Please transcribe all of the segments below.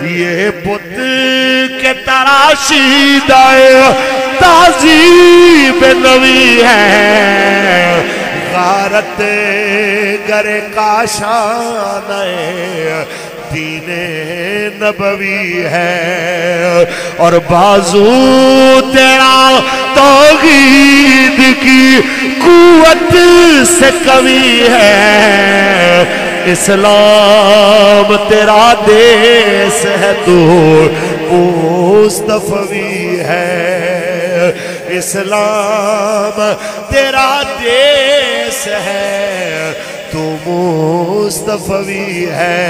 یہ بت کے تراشیدہ تہذیب نبی ہے، غارت گر کاشان دین نبوی ہے، اور بازو تیرا توحید کی قوت سے قوی ہے، اسلام تیرا دیس ہے تو مصطفی ہے، اسلام تیرا دیس ہے تو مصطفی ہے،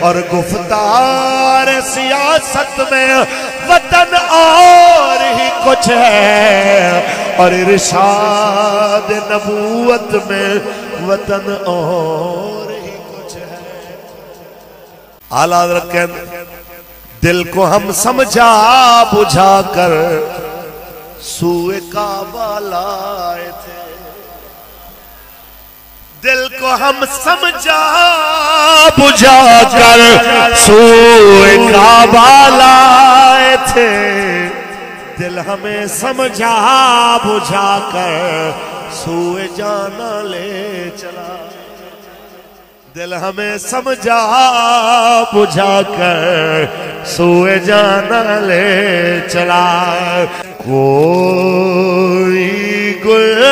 اور گفتار سیاست میں وطن اور ہی کچھ ہے، اور ارشاد نبوت میں وطن اور ہی کچھ ہے۔ اعلیٰ حضرت کہتے دل کو ہم سمجھا بجھا کر سوئے کعبہ لائے تھے، دل کو ہم سمجھا بجھا کر سوئے کعبہ لائے تھے، دل ہمیں سمجھا بجھا کر سوئے جانا لے چلا، دل ہمیں سمجھا بجھا کر سوئے جانا لے چلا، کوئی گل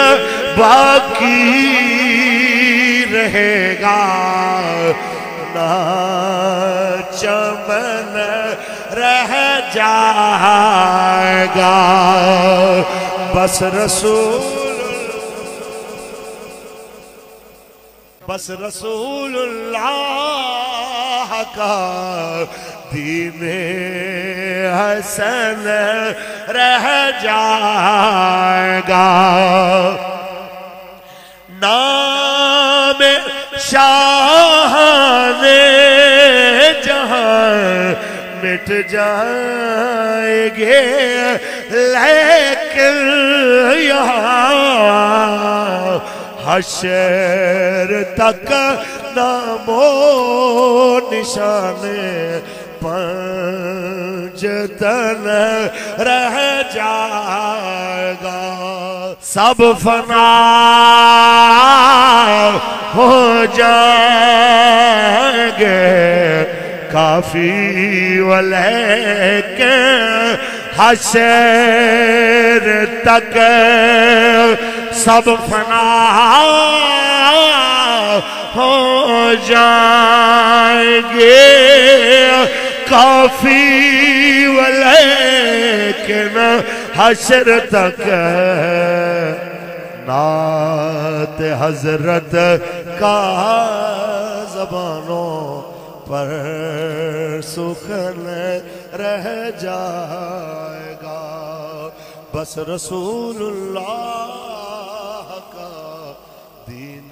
باقی رہے گا نہ چمن رہ جائے گا، بس رسول اللہ کا دین حسن رہ جائے گا، نام شاہان جہاں مٹ جائیں گے، لیکن یہاں حشر تک نام و نشان پنجتن رہ جائے گا، سب فنا ہو جائیں گے کافی ولیکن حشر تک سب فنا ہو جائیں گے کافی ولیکن حشر تک نعت حضرت کا زبانوں پر سخن رہ جائے گا، بس رسول اللہ کا دین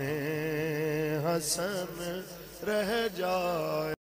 حسن رہ جائے